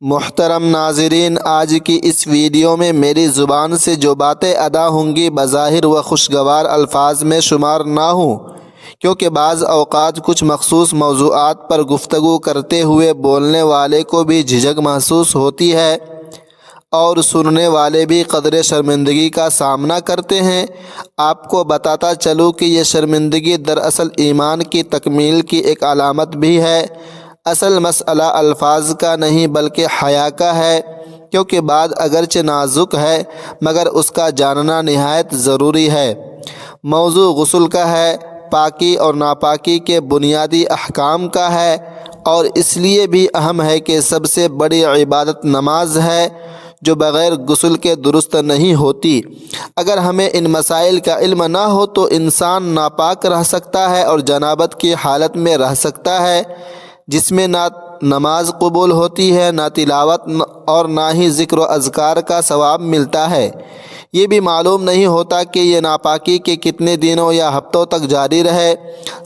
محترم ناظرین، آج کی اس ویڈیو میں میری زبان سے جو باتیں ادا ہوں گی بظاہر وہ خوشگوار الفاظ میں شمار نہ ہوں، کیونکہ بعض اوقات کچھ مخصوص موضوعات پر گفتگو کرتے ہوئے بولنے والے کو بھی جھجک محسوس ہوتی ہے اور سننے والے بھی قدرے شرمندگی کا سامنا کرتے ہیں۔ آپ کو بتاتا چلوں کہ یہ شرمندگی دراصل ایمان کی تکمیل کی ایک علامت بھی ہے۔ اصل مسئلہ الفاظ کا نہیں بلکہ حیا کا ہے، کیونکہ بات اگرچہ نازک ہے مگر اس کا جاننا نہایت ضروری ہے۔ موضوع غسل کا ہے، پاکی اور ناپاکی کے بنیادی احکام کا ہے، اور اس لیے بھی اہم ہے کہ سب سے بڑی عبادت نماز ہے، جو بغیر غسل کے درست نہیں ہوتی۔ اگر ہمیں ان مسائل کا علم نہ ہو تو انسان ناپاک رہ سکتا ہے اور جنابت کی حالت میں رہ سکتا ہے، جس میں نہ نماز قبول ہوتی ہے، نہ تلاوت اور نہ ہی ذکر و اذکار کا ثواب ملتا ہے۔ یہ بھی معلوم نہیں ہوتا کہ یہ ناپاکی کے کتنے دنوں یا ہفتوں تک جاری رہے۔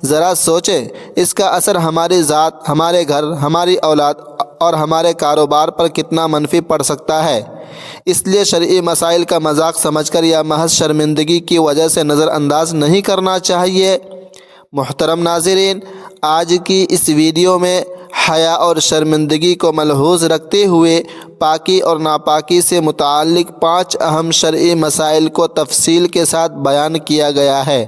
ذرا سوچیں، اس کا اثر ہماری ذات، ہمارے گھر، ہماری اولاد اور ہمارے کاروبار پر کتنا منفی پڑ سکتا ہے۔ اس لیے شرعی مسائل کا مذاق سمجھ کر یا محض شرمندگی کی وجہ سے نظر انداز نہیں کرنا چاہیے۔ محترم ناظرین، آج کی اس ویڈیو میں حیا اور شرمندگی کو ملحوظ رکھتے ہوئے پاکی اور ناپاکی سے متعلق 5 اہم شرعی مسائل کو تفصیل کے ساتھ بیان کیا گیا ہے۔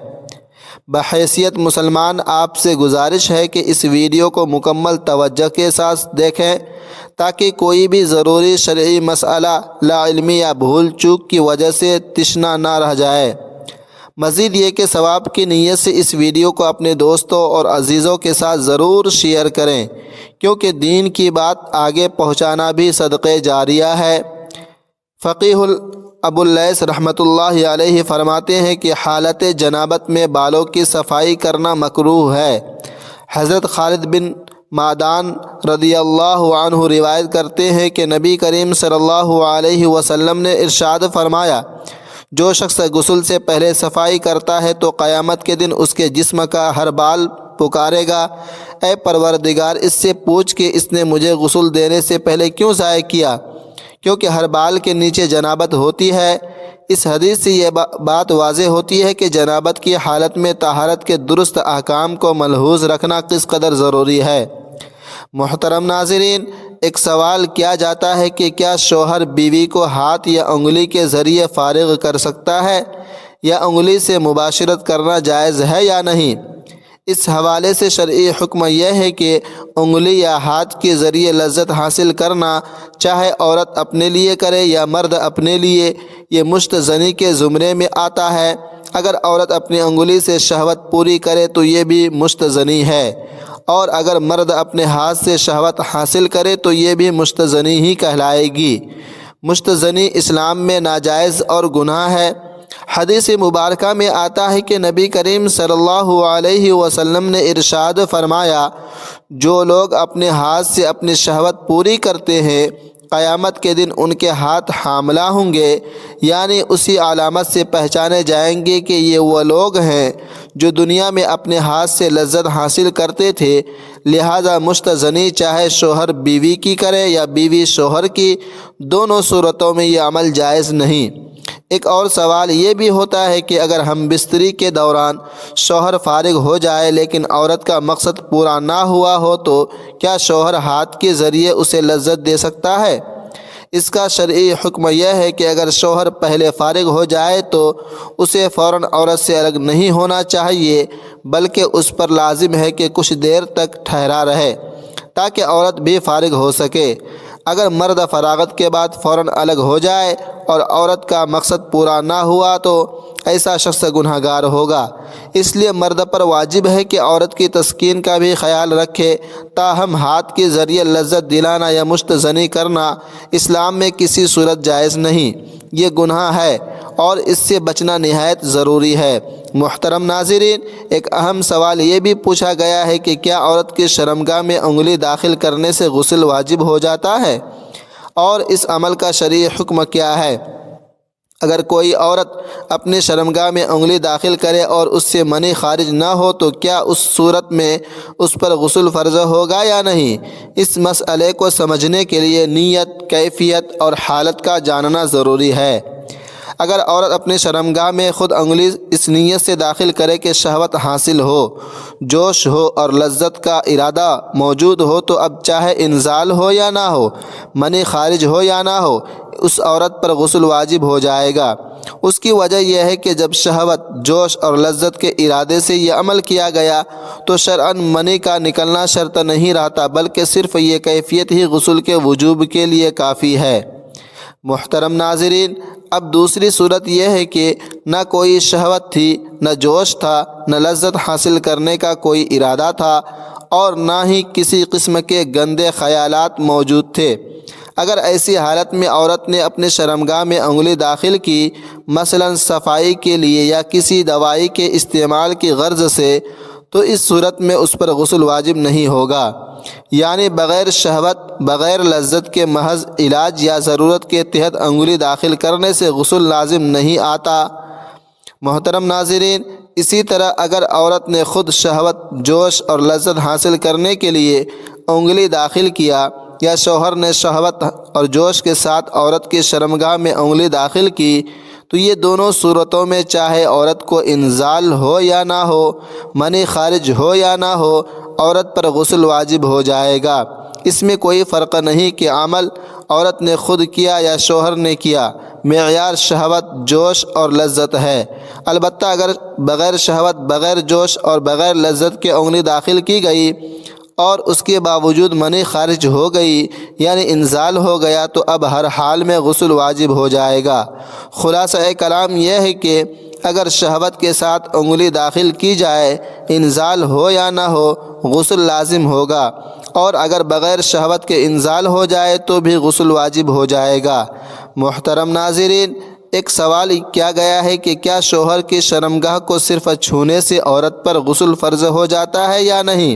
بحیثیت مسلمان آپ سے گزارش ہے کہ اس ویڈیو کو مکمل توجہ کے ساتھ دیکھیں تاکہ کوئی بھی ضروری شرعی مسئلہ لا علمی یا بھول چوک کی وجہ سے تشنہ نہ رہ جائے۔ مزید یہ کہ ثواب کی نیت سے اس ویڈیو کو اپنے دوستوں اور عزیزوں کے ساتھ ضرور شیئر کریں، کیونکہ دین کی بات آگے پہنچانا بھی صدقہ جاریہ ہے۔ فقیہ ابو اللیث رحمۃ اللہ علیہ فرماتے ہیں کہ حالت جنابت میں بالوں کی صفائی کرنا مکروہ ہے۔ حضرت خالد بن معدان رضی اللہ عنہ روایت کرتے ہیں کہ نبی کریم صلی اللہ علیہ وسلم نے ارشاد فرمایا، جو شخص غسل سے پہلے صفائی کرتا ہے تو قیامت کے دن اس کے جسم کا ہر بال پکارے گا، اے پروردگار، اس سے پوچھ کہ اس نے مجھے غسل دینے سے پہلے کیوں ضائع کیا، کیونکہ ہر بال کے نیچے جنابت ہوتی ہے۔ اس حدیث سے یہ بات واضح ہوتی ہے کہ جنابت کی حالت میں طہارت کے درست احکام کو ملحوظ رکھنا کس قدر ضروری ہے۔ محترم ناظرین، ایک سوال کیا جاتا ہے کہ کیا شوہر بیوی کو ہاتھ یا انگلی کے ذریعے فارغ کر سکتا ہے، یا انگلی سے مباشرت کرنا جائز ہے یا نہیں؟ اس حوالے سے شرعی حکم یہ ہے کہ انگلی یا ہاتھ کے ذریعے لذت حاصل کرنا، چاہے عورت اپنے لیے کرے یا مرد اپنے لیے، یہ مشت زنی کے زمرے میں آتا ہے۔ اگر عورت اپنی انگلی سے شہوت پوری کرے تو یہ بھی مشت زنی ہے، اور اگر مرد اپنے ہاتھ سے شہوت حاصل کرے تو یہ بھی مشت زنی ہی کہلائے گی۔ مشت زنی اسلام میں ناجائز اور گناہ ہے۔ حدیث مبارکہ میں آتا ہے کہ نبی کریم صلی اللہ علیہ وسلم نے ارشاد فرمایا، جو لوگ اپنے ہاتھ سے اپنی شہوت پوری کرتے ہیں قیامت کے دن ان کے ہاتھ حاملہ ہوں گے، یعنی اسی علامت سے پہچانے جائیں گے کہ یہ وہ لوگ ہیں جو دنیا میں اپنے ہاتھ سے لذت حاصل کرتے تھے۔ لہذا مشت زنی چاہے شوہر بیوی کی کرے یا بیوی شوہر کی، دونوں صورتوں میں یہ عمل جائز نہیں۔ ایک اور سوال یہ بھی ہوتا ہے کہ اگر ہم بستری کے دوران شوہر فارغ ہو جائے لیکن عورت کا مقصد پورا نہ ہوا ہو تو کیا شوہر ہاتھ کے ذریعے اسے لذت دے سکتا ہے؟ اس کا شرعی حکم یہ ہے کہ اگر شوہر پہلے فارغ ہو جائے تو اسے فوراً عورت سے الگ نہیں ہونا چاہیے، بلکہ اس پر لازم ہے کہ کچھ دیر تک ٹھہرا رہے تاکہ عورت بھی فارغ ہو سکے۔ اگر مرد فراغت کے بعد فوراً الگ ہو جائے اور عورت کا مقصد پورا نہ ہوا تو ایسا شخص گناہ گار ہوگا۔ اس لیے مرد پر واجب ہے کہ عورت کی تسکین کا بھی خیال رکھے۔ تاہم ہاتھ کے ذریعے لذت دلانا یا مشت زنی کرنا اسلام میں کسی صورت جائز نہیں، یہ گناہ ہے اور اس سے بچنا نہایت ضروری ہے۔ محترم ناظرین، ایک اہم سوال یہ بھی پوچھا گیا ہے کہ کیا عورت کی شرمگاہ میں انگلی داخل کرنے سے غسل واجب ہو جاتا ہے، اور اس عمل کا شرعی حکم کیا ہے؟ اگر کوئی عورت اپنی شرمگاہ میں انگلی داخل کرے اور اس سے منی خارج نہ ہو تو کیا اس صورت میں اس پر غسل فرض ہوگا یا نہیں؟ اس مسئلے کو سمجھنے کے لیے نیت، کیفیت اور حالت کا جاننا ضروری ہے۔ اگر عورت اپنے شرمگاہ میں خود انگلی اس نیت سے داخل کرے کہ شہوت حاصل ہو، جوش ہو اور لذت کا ارادہ موجود ہو تو اب چاہے انزال ہو یا نہ ہو، منی خارج ہو یا نہ ہو، اس عورت پر غسل واجب ہو جائے گا۔ اس کی وجہ یہ ہے کہ جب شہوت، جوش اور لذت کے ارادے سے یہ عمل کیا گیا تو شرعاً منی کا نکلنا شرط نہیں رہتا، بلکہ صرف یہ کیفیت ہی غسل کے وجوب کے لیے کافی ہے۔ محترم ناظرین، اب دوسری صورت یہ ہے کہ نہ کوئی شہوت تھی، نہ جوش تھا، نہ لذت حاصل کرنے کا کوئی ارادہ تھا اور نہ ہی کسی قسم کے گندے خیالات موجود تھے۔ اگر ایسی حالت میں عورت نے اپنے شرمگاہ میں انگلی داخل کی، مثلاً صفائی کے لیے یا کسی دوائی کے استعمال کی غرض سے، تو اس صورت میں اس پر غسل واجب نہیں ہوگا، یعنی بغیر شہوت، بغیر لذت کے محض علاج یا ضرورت کے تحت انگلی داخل کرنے سے غسل لازم نہیں آتا۔ محترم ناظرین، اسی طرح اگر عورت نے خود شہوت، جوش اور لذت حاصل کرنے کے لیے انگلی داخل کیا یا شوہر نے شہوت اور جوش کے ساتھ عورت کی شرمگاہ میں انگلی داخل کی، تو یہ دونوں صورتوں میں چاہے عورت کو انزال ہو یا نہ ہو، منی خارج ہو یا نہ ہو، عورت پر غسل واجب ہو جائے گا۔ اس میں کوئی فرق نہیں کہ عمل عورت نے خود کیا یا شوہر نے کیا، معیار شہوت، جوش اور لذت ہے۔ البتہ اگر بغیر شہوت، بغیر جوش اور بغیر لذت کے انگلی داخل کی گئی اور اس کے باوجود منی خارج ہو گئی، یعنی انزال ہو گیا، تو اب ہر حال میں غسل واجب ہو جائے گا۔ خلاصہ کلام یہ ہے کہ اگر شہوت کے ساتھ انگلی داخل کی جائے، انزال ہو یا نہ ہو، غسل لازم ہوگا، اور اگر بغیر شہوت کے انزال ہو جائے تو بھی غسل واجب ہو جائے گا۔ محترم ناظرین، ایک سوال کیا گیا ہے کہ کیا شوہر کی شرمگاہ کو صرف چھونے سے عورت پر غسل فرض ہو جاتا ہے یا نہیں؟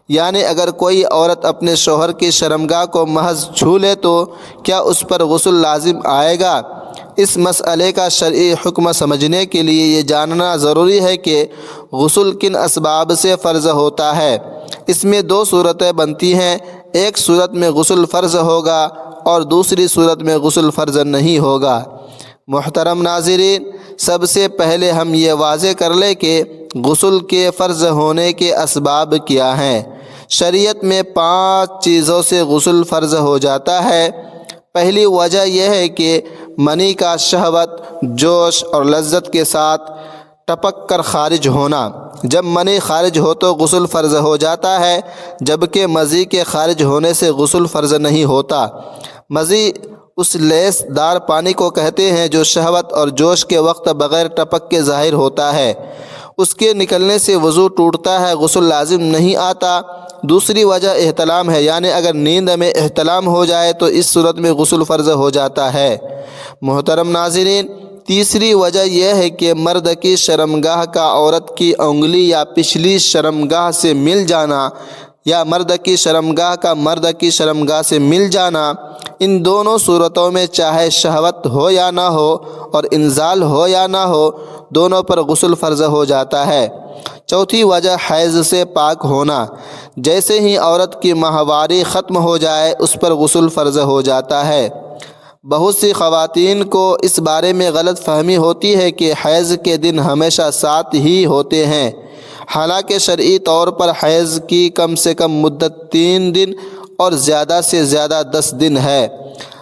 یعنی اگر کوئی عورت اپنے شوہر کی شرمگاہ کو محض چھو لے تو کیا اس پر غسل لازم آئے گا؟ اس مسئلے کا شرعی حکم سمجھنے کے لیے یہ جاننا ضروری ہے کہ غسل کن اسباب سے فرض ہوتا ہے۔ اس میں دو صورتیں بنتی ہیں، ایک صورت میں غسل فرض ہوگا اور دوسری صورت میں غسل فرض نہیں ہوگا۔ محترم ناظرین، سب سے پہلے ہم یہ واضح کر لیں کہ غسل کے فرض ہونے کے اسباب کیا ہیں۔ شریعت میں 5 چیزوں سے غسل فرض ہو جاتا ہے۔ پہلی وجہ یہ ہے کہ منی کا شہوت، جوش اور لذت کے ساتھ ٹپک کر خارج ہونا۔ جب منی خارج ہو تو غسل فرض ہو جاتا ہے، جبکہ مزی کے خارج ہونے سے غسل فرض نہیں ہوتا۔ مزی اس لیس دار پانی کو کہتے ہیں جو شہوت اور جوش کے وقت بغیر ٹپک کے ظاہر ہوتا ہے۔ اس کے نکلنے سے وضو ٹوٹتا ہے، غسل لازم نہیں آتا۔ دوسری وجہ احتلام ہے، یعنی اگر نیند میں احتلام ہو جائے تو اس صورت میں غسل فرض ہو جاتا ہے۔ محترم ناظرین، تیسری وجہ یہ ہے کہ مرد کی شرمگاہ کا عورت کی انگلی یا پچھلی شرمگاہ سے مل جانا، یا مرد کی شرمگاہ کا مرد کی شرمگاہ سے مل جانا۔ ان دونوں صورتوں میں چاہے شہوت ہو یا نہ ہو اور انزال ہو یا نہ ہو، دونوں پر غسل فرض ہو جاتا ہے۔ چوتھی وجہ حیض سے پاک ہونا۔ جیسے ہی عورت کی ماہواری ختم ہو جائے اس پر غسل فرض ہو جاتا ہے۔ بہت سی خواتین کو اس بارے میں غلط فہمی ہوتی ہے کہ حیض کے دن ہمیشہ 7 ہی ہوتے ہیں، حالانکہ شرعی طور پر حیض کی کم سے کم مدت 3 دن اور زیادہ سے زیادہ 10 دن ہے۔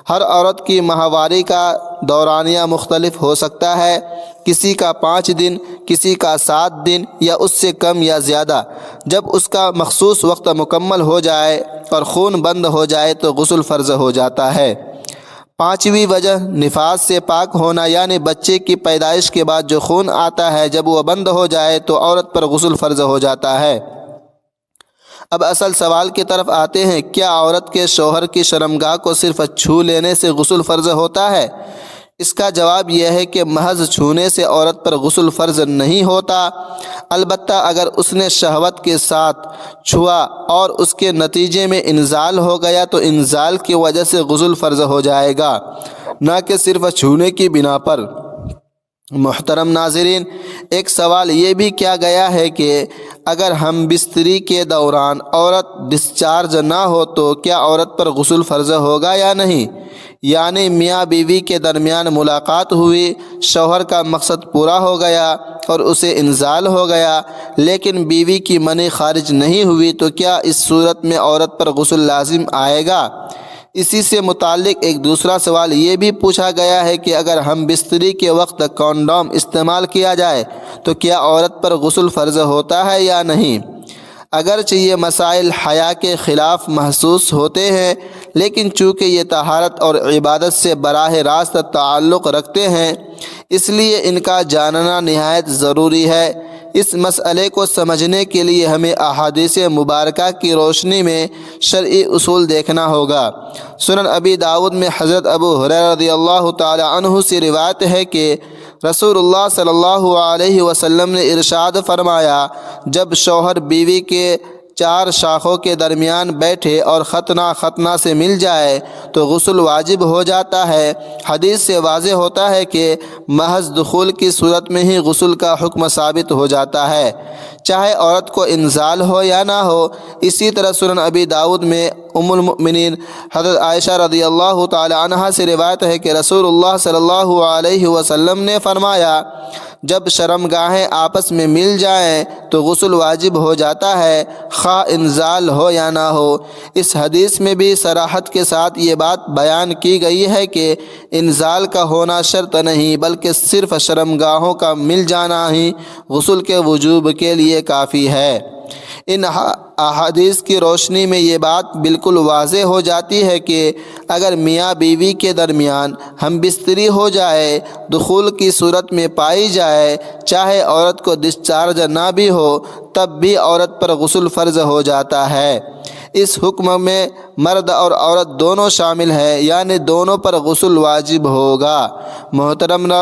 ہر عورت کی ماہواری کا دورانیہ مختلف ہو سکتا ہے، کسی کا 5 دن، کسی کا 7 دن یا اس سے کم یا زیادہ۔ جب اس کا مخصوص وقت مکمل ہو جائے اور خون بند ہو جائے تو غسل فرض ہو جاتا ہے۔ 5ویں وجہ نفاس سے پاک ہونا، یعنی بچے کی پیدائش کے بعد جو خون آتا ہے جب وہ بند ہو جائے تو عورت پر غسل فرض ہو جاتا ہے۔ اب اصل سوال کی طرف آتے ہیں، کیا عورت کے شوہر کی شرمگاہ کو صرف چھو لینے سے غسل فرض ہوتا ہے؟ اس کا جواب یہ ہے کہ محض چھونے سے عورت پر غسل فرض نہیں ہوتا، البتہ اگر اس نے شہوت کے ساتھ چھوا اور اس کے نتیجے میں انزال ہو گیا تو انزال کی وجہ سے غسل فرض ہو جائے گا۔ نہ کہ صرف چھونے کی بنا پر۔ محترم ناظرین، ایک سوال یہ بھی کیا گیا ہے کہ اگر ہم بستری کے دوران عورت ڈسچارج نہ ہو تو کیا عورت پر غسل فرض ہوگا یا نہیں؟ یعنی میاں بیوی کے درمیان ملاقات ہوئی، شوہر کا مقصد پورا ہو گیا اور اسے انزال ہو گیا، لیکن بیوی کی منی خارج نہیں ہوئی تو کیا اس صورت میں عورت پر غسل لازم آئے گا؟ اسی سے متعلق ایک دوسرا سوال یہ بھی پوچھا گیا ہے کہ اگر ہم بستری کے وقت کونڈوم استعمال کیا جائے تو کیا عورت پر غسل فرض ہوتا ہے یا نہیں؟ اگرچہ یہ مسائل حیا کے خلاف محسوس ہوتے ہیں، لیکن چونکہ یہ طہارت اور عبادت سے براہ راست تعلق رکھتے ہیں، اس لیے ان کا جاننا نہایت ضروری ہے۔ اس مسئلے کو سمجھنے کے لیے ہمیں احادیث مبارکہ کی روشنی میں شرعی اصول دیکھنا ہوگا۔ سنن ابی داؤد میں حضرت ابو ہریرہ رضی اللہ تعالی عنہ سے روایت ہے کہ رسول اللہ صلی اللہ علیہ وسلم نے ارشاد فرمایا، جب شوہر بیوی کے 4 شاخوں کے درمیان بیٹھے اور ختنہ سے مل جائے تو غسل واجب ہو جاتا ہے۔ حدیث سے واضح ہوتا ہے کہ محض دخول کی صورت میں ہی غسل کا حکم ثابت ہو جاتا ہے، چاہے عورت کو انزال ہو یا نہ ہو۔ اسی طرح سنن ابی داؤد میں ام المؤمنین حضرت عائشہ رضی اللہ تعالی عنہا سے روایت ہے کہ رسول اللہ صلی اللہ علیہ وسلم نے فرمایا، جب شرمگاہیں آپس میں مل جائیں تو غسل واجب ہو جاتا ہے، خواہ انزال ہو یا نہ ہو۔ اس حدیث میں بھی صراحت کے ساتھ یہ بات بیان کی گئی ہے کہ انزال کا ہونا شرط نہیں، بلکہ صرف شرمگاہوں کا مل جانا ہی غسل کے وجوب کے لیے کافی ہے۔ ان احادیث کی روشنی میں یہ بات بالکل واضح ہو جاتی ہے کہ اگر میاں بیوی کے درمیان ہم بستری ہو جائے، دخول کی صورت میں پائی جائے، چاہے عورت کو ڈسچارج نہ بھی ہو، تب بھی عورت پر غسل فرض ہو جاتا ہے۔ اس حکم میں مرد اور عورت دونوں شامل ہیں، یعنی دونوں پر غسل واجب ہوگا۔ محترم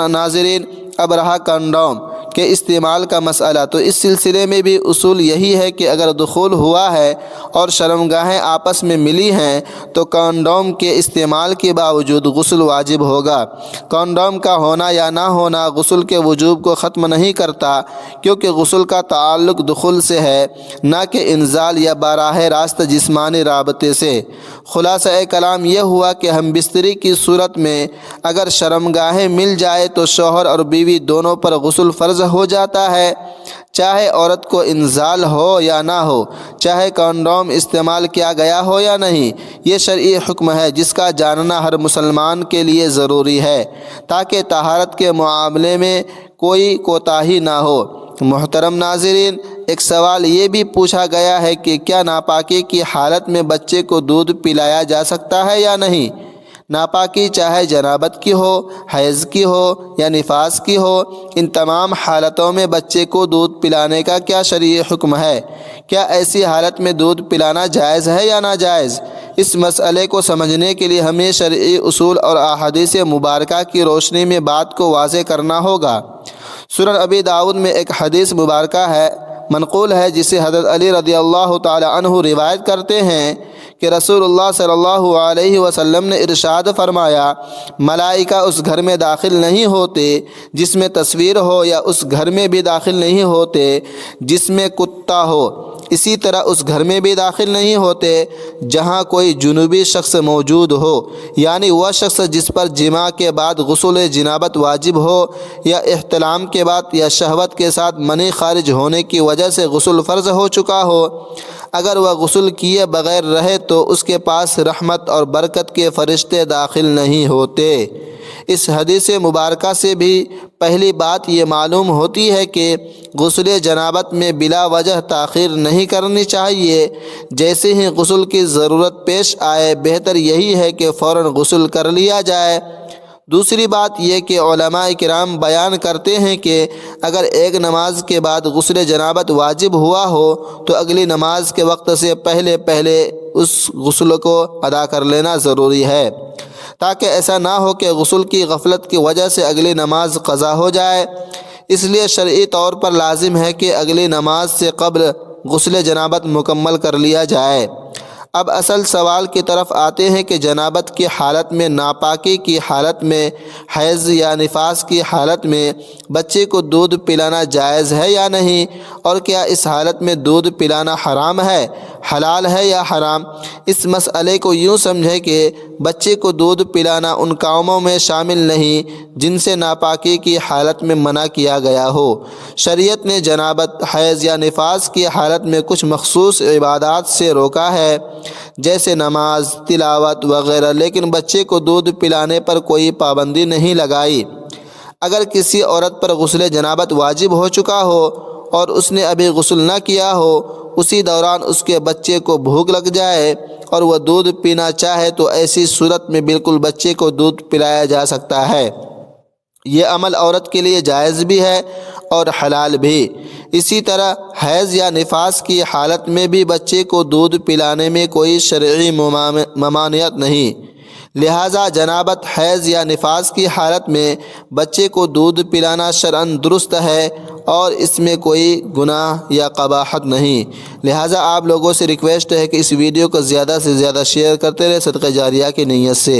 ناظرین، اب رہا کنڈوم کے استعمال کا مسئلہ، تو اس سلسلے میں بھی اصول یہی ہے کہ اگر دخول ہوا ہے اور شرمگاہیں آپس میں ملی ہیں تو کنڈوم کے استعمال کے باوجود غسل واجب ہوگا۔ کنڈوم کا ہونا یا نہ ہونا غسل کے وجوب کو ختم نہیں کرتا، کیونکہ غسل کا تعلق دخول سے ہے، نہ کہ انزال یا براہ راست جسمانی رابطے سے۔ خلاصہ کلام یہ ہوا کہ ہم بستری کی صورت میں اگر شرمگاہیں مل جائے تو شوہر اور بیوی دونوں پر غسل فرض ہو جاتا ہے، چاہے عورت کو انزال ہو یا نہ ہو، چاہے کنڈوم استعمال کیا گیا ہو یا نہیں۔ یہ شرعی حکم ہے جس کا جاننا ہر مسلمان کے لیے ضروری ہے، تاکہ طہارت کے معاملے میں کوئی کوتاہی نہ ہو۔ محترم ناظرین، ایک سوال یہ بھی پوچھا گیا ہے کہ کیا ناپاکی کی حالت میں بچے کو دودھ پلایا جا سکتا ہے یا نہیں؟ ناپاکی چاہے جنابت کی ہو، حیض کی ہو یا نفاس کی ہو، ان تمام حالتوں میں بچے کو دودھ پلانے کا کیا شرعی حکم ہے؟ کیا ایسی حالت میں دودھ پلانا جائز ہے یا ناجائز؟ اس مسئلے کو سمجھنے کے لیے ہمیں شرعی اصول اور احادیث مبارکہ کی روشنی میں بات کو واضح کرنا ہوگا۔ سنن ابی داؤد میں ایک حدیث مبارکہ ہے، منقول ہے، جسے حضرت علی رضی اللہ تعالی عنہ روایت کرتے ہیں کہ رسول اللہ صلی اللہ علیہ وسلم نے ارشاد فرمایا، ملائکہ اس گھر میں داخل نہیں ہوتے جس میں تصویر ہو، یا اس گھر میں بھی داخل نہیں ہوتے جس میں کتا ہو، اسی طرح اس گھر میں بھی داخل نہیں ہوتے جہاں کوئی جنوبی شخص موجود ہو، یعنی وہ شخص جس پر جماع کے بعد غسل جنابت واجب ہو، یا احتلام کے بعد یا شہوت کے ساتھ منی خارج ہونے کی وجہ سے غسل فرض ہو چکا ہو۔ اگر وہ غسل کیے بغیر رہے تو اس کے پاس رحمت اور برکت کے فرشتے داخل نہیں ہوتے۔ اس حدیث مبارکہ سے بھی پہلی بات یہ معلوم ہوتی ہے کہ غسل جنابت میں بلا وجہ تاخیر نہیں کرنی چاہیے۔ جیسے ہی غسل کی ضرورت پیش آئے، بہتر یہی ہے کہ فوراً غسل کر لیا جائے۔ دوسری بات یہ کہ علماء کرام بیان کرتے ہیں کہ اگر ایک نماز کے بعد غسل جنابت واجب ہوا ہو تو اگلی نماز کے وقت سے پہلے اس غسل کو ادا کر لینا ضروری ہے، تاکہ ایسا نہ ہو کہ غسل کی غفلت کی وجہ سے اگلی نماز قضا ہو جائے۔ اس لیے شرعی طور پر لازم ہے کہ اگلی نماز سے قبل غسل جنابت مکمل کر لیا جائے۔ اب اصل سوال کی طرف آتے ہیں کہ جنابت کی حالت میں، ناپاکی کی حالت میں، حیض یا نفاس کی حالت میں بچے کو دودھ پلانا جائز ہے یا نہیں، اور کیا اس حالت میں دودھ پلانا حرام ہے، حلال ہے یا حرام؟ اس مسئلے کو یوں سمجھے کہ بچے کو دودھ پلانا ان کاموں میں شامل نہیں جن سے ناپاکی کی حالت میں منع کیا گیا ہو۔ شریعت نے جنابت، حیض یا نفاس کی حالت میں کچھ مخصوص عبادات سے روکا ہے، جیسے نماز، تلاوت وغیرہ، لیکن بچے کو دودھ پلانے پر کوئی پابندی نہیں لگائی۔ اگر کسی عورت پر غسل جنابت واجب ہو چکا ہو اور اس نے ابھی غسل نہ کیا ہو، اسی دوران اس کے بچے کو بھوک لگ جائے اور وہ دودھ پینا چاہے تو ایسی صورت میں بالکل بچے کو دودھ پلایا جا سکتا ہے۔ یہ عمل عورت کے لیے جائز بھی ہے اور حلال بھی۔ اسی طرح حیض یا نفاس کی حالت میں بھی بچے کو دودھ پلانے میں کوئی شرعی ممانعت نہیں، لہٰذا جنابت، حیض یا نفاس کی حالت میں بچے کو دودھ پلانا شرعاً درست ہے اور اس میں کوئی گناہ یا قباحت نہیں۔ لہٰذا آپ لوگوں سے ریکویسٹ ہے کہ اس ویڈیو کو زیادہ سے زیادہ شیئر کرتے رہیں صدقہ جاریہ کی نیت سے۔